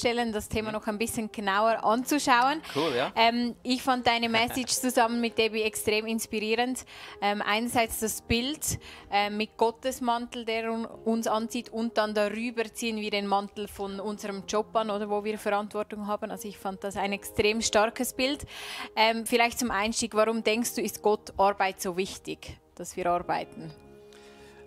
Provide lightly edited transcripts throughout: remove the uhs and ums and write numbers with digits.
vorstellen, das Thema noch ein bisschen genauer anzuschauen. Cool, ja. Ich fand deine Message zusammen mit Debbie extrem inspirierend. Einerseits das Bild mit Gottes Mantel, der uns anzieht, und dann darüber ziehen wir den Mantel von unserem Job an, oder wo wir Verantwortung haben. Also ich fand das ein extrem starkes Bild. Vielleicht zum Einstieg, warum denkst du, ist Gott Arbeit so wichtig, dass wir arbeiten?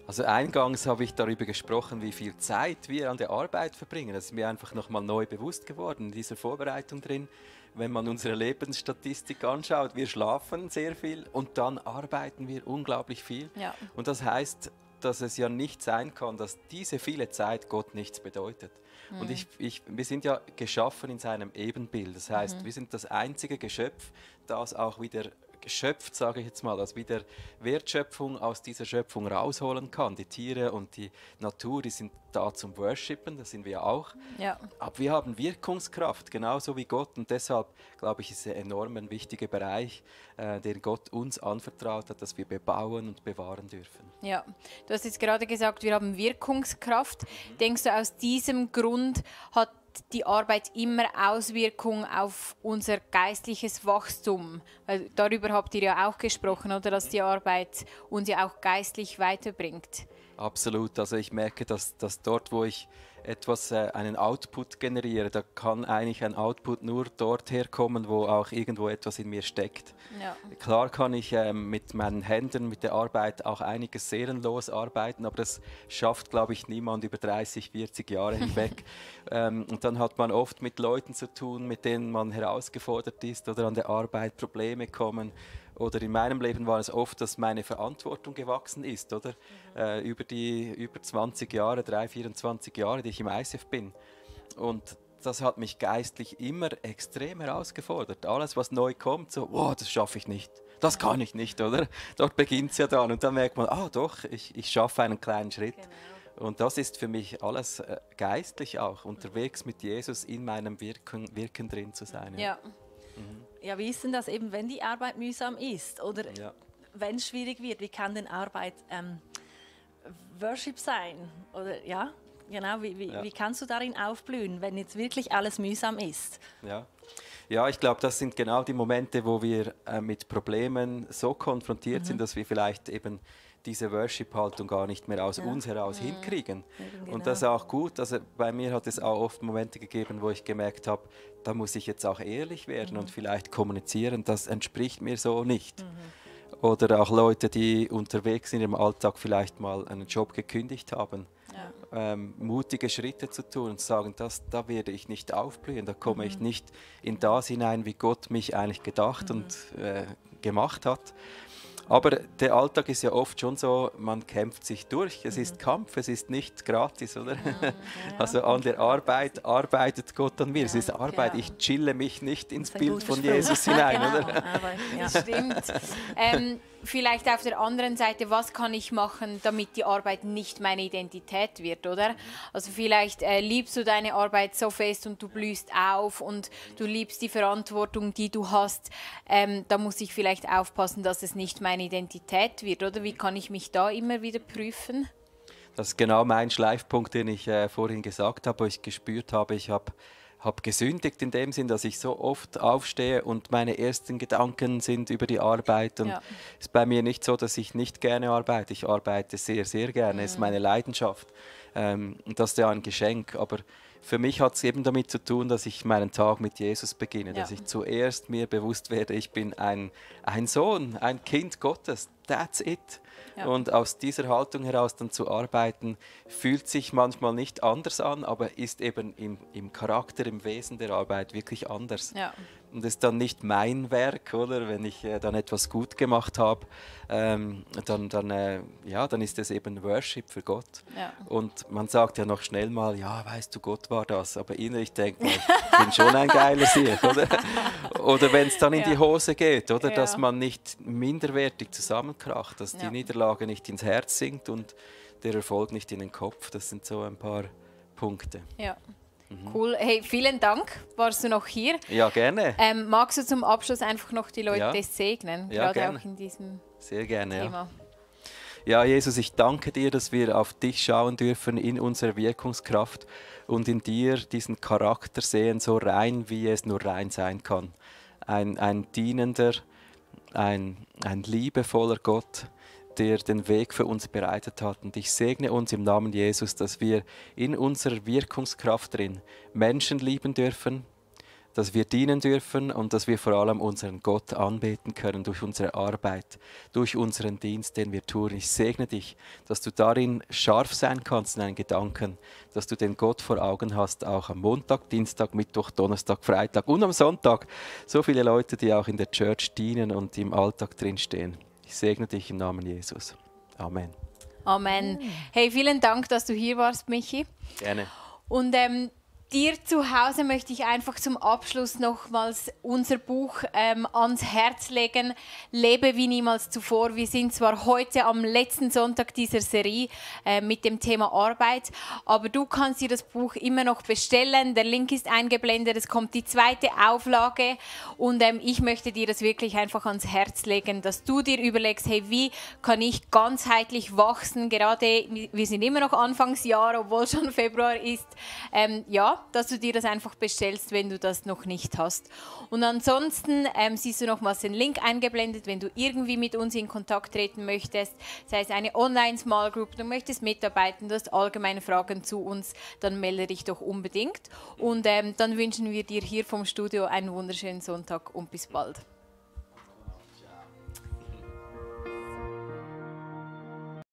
Also eingangs habe ich darüber gesprochen, wie viel Zeit wir an der Arbeit verbringen. Das ist mir einfach nochmal neu bewusst geworden in dieser Vorbereitung drin. Wenn man unsere Lebensstatistik anschaut, wir schlafen sehr viel und dann arbeiten wir unglaublich viel. Ja. Und das heißt, dass es ja nicht sein kann, dass diese viele Zeit Gott nichts bedeutet. Und wir sind ja geschaffen in seinem Ebenbild. Das heißt, wir sind das einzige Geschöpf, das auch wieder geschöpft, sage ich jetzt mal, dass wieder Wertschöpfung aus dieser Schöpfung rausholen kann. Die Tiere und die Natur, die sind da zum Worshipen, das sind wir auch. Ja. Aber wir haben Wirkungskraft, genauso wie Gott. Und deshalb, glaube ich, ist es ein enorm wichtiger Bereich, den Gott uns anvertraut hat, dass wir bebauen und bewahren dürfen. Ja, du hast jetzt gerade gesagt, wir haben Wirkungskraft. Denkst du, aus diesem Grund hat die Arbeit immer Auswirkungen auf unser geistliches Wachstum? Weil darüber habt ihr ja auch gesprochen, oder, dass die Arbeit uns ja auch geistlich weiterbringt. Absolut. Also ich merke, dass dort, wo ich einen Output generiere, da kann eigentlich ein Output nur dort herkommen, wo auch irgendwo etwas in mir steckt. Ja. Klar kann ich mit meinen Händen, mit der Arbeit auch einiges seelenlos arbeiten, aber das schafft, glaube ich, niemand über 30, 40 Jahre hinweg. Und dann hat man oft mit Leuten zu tun, mit denen man herausgefordert ist oder an der Arbeit Probleme kommen. Oder in meinem Leben war es oft, dass meine Verantwortung gewachsen ist, oder? Über 20 Jahre, 24 Jahre, die ich im ICF bin. Und das hat mich geistlich immer extrem herausgefordert. Alles, was neu kommt, so, wow, das schaffe ich nicht. Das kann ich nicht, oder? Dort beginnt es ja dann. Und dann merkt man, doch, ich schaffe einen kleinen Schritt. Genau. Und das ist für mich alles geistlich auch, unterwegs mit Jesus in meinem Wirken drin zu sein. Ja. Ja, wie ist denn das eben, wenn die Arbeit mühsam ist oder wenn es schwierig wird? Wie kann denn Arbeit Worship sein? Oder ja, genau. Wie kannst du darin aufblühen, wenn jetzt wirklich alles mühsam ist? Ja, ich glaube, das sind genau die Momente, wo wir mit Problemen so konfrontiert sind, dass wir vielleicht eben diese Worship-Haltung gar nicht mehr aus uns heraus hinkriegen. Genau. Und das ist auch gut. Also bei mir hat es auch oft Momente gegeben, wo ich gemerkt habe, da muss ich jetzt auch ehrlich werden und vielleicht kommunizieren, das entspricht mir so nicht. Oder auch Leute, die unterwegs in ihrem Alltag vielleicht mal einen Job gekündigt haben. Mutige Schritte zu tun und zu sagen, da werde ich nicht aufblühen, da komme ich nicht in das hinein, wie Gott mich eigentlich gedacht und gemacht hat. Aber der Alltag ist ja oft schon so, man kämpft sich durch. Es ist Kampf, es ist nicht gratis, oder? Also an der Arbeit arbeitet Gott an mir. Es ist Arbeit, ich chille mich nicht ins Bild von Jesus hinein, oder? Das stimmt. Vielleicht auf der anderen Seite, was kann ich machen, damit die Arbeit nicht meine Identität wird, oder? Also vielleicht liebst du deine Arbeit so fest und du blühst auf und du liebst die Verantwortung, die du hast. Da muss ich vielleicht aufpassen, dass es nicht meine Identität wird, oder? Wie kann ich mich da immer wieder prüfen? Das ist genau mein Schleifpunkt, den ich vorhin gesagt habe, wo ich gespürt habe, ich habe gesündigt in dem Sinn, dass ich so oft aufstehe und meine ersten Gedanken sind über die Arbeit. Und es ist bei mir nicht so, dass ich nicht gerne arbeite. Ich arbeite sehr, sehr gerne. Es ist meine Leidenschaft. Und das ist ja ein Geschenk. Aber für mich hat es eben damit zu tun, dass ich meinen Tag mit Jesus beginne. Dass ich zuerst mir bewusst werde, ich bin ein Sohn, ein Kind Gottes. That's it. Ja. Und aus dieser Haltung heraus dann zu arbeiten, fühlt sich manchmal nicht anders an, aber ist eben im Charakter, im Wesen der Arbeit wirklich anders. Ja. Und es ist dann nicht mein Werk, oder? Wenn ich dann etwas gut gemacht habe, dann ist es eben Worship für Gott. Ja. Und man sagt ja noch schnell mal, ja, weißt du, Gott war das. Aber innerlich denkt man, ich bin schon ein geiler Sieg, oder? Oder wenn es dann in die Hose geht, oder? Ja. Dass man nicht minderwertig zusammenkracht, dass die Niederlage nicht ins Herz sinkt und der Erfolg nicht in den Kopf. Das sind so ein paar Punkte. Ja. Cool. Hey, vielen Dank. Warst du noch hier? Ja, gerne. Magst du zum Abschluss einfach noch die Leute segnen? Ja, gerade gerne. Auch in diesem Sehr gerne, Thema. Ja, Jesus, ich danke dir, dass wir auf dich schauen dürfen in unserer Wirkungskraft und in dir diesen Charakter sehen, so rein, wie es nur rein sein kann. Ein dienender, ein liebevoller Gott, der den Weg für uns bereitet hat. Und ich segne uns im Namen Jesus, dass wir in unserer Wirkungskraft drin Menschen lieben dürfen, dass wir dienen dürfen und dass wir vor allem unseren Gott anbeten können durch unsere Arbeit, durch unseren Dienst, den wir tun. Ich segne dich, dass du darin scharf sein kannst in deinen Gedanken, dass du den Gott vor Augen hast, auch am Montag, Dienstag, Mittwoch, Donnerstag, Freitag und am Sonntag. So viele Leute, die auch in der Church dienen und im Alltag drinstehen. Ich segne dich im Namen Jesus. Amen. Amen. Hey, vielen Dank, dass du hier warst, Michi. Gerne. Und dir zu Hause möchte ich einfach zum Abschluss nochmals unser Buch ans Herz legen, Lebe wie niemals zuvor. Wir sind zwar heute am letzten Sonntag dieser Serie mit dem Thema Arbeit, aber du kannst dir das Buch immer noch bestellen. Der Link ist eingeblendet, es kommt die 2. Auflage und ich möchte dir das wirklich einfach ans Herz legen, dass du dir überlegst, hey, wie kann ich ganzheitlich wachsen? Gerade, wir sind immer noch Anfangsjahr, obwohl schon Februar ist. Dass du dir das einfach bestellst, wenn du das noch nicht hast. Und ansonsten siehst du nochmals den Link eingeblendet, wenn du irgendwie mit uns in Kontakt treten möchtest, sei es eine Online-Small Group, du möchtest mitarbeiten, du hast allgemeine Fragen zu uns, dann melde dich doch unbedingt. Und dann wünschen wir dir hier vom Studio einen wunderschönen Sonntag und bis bald.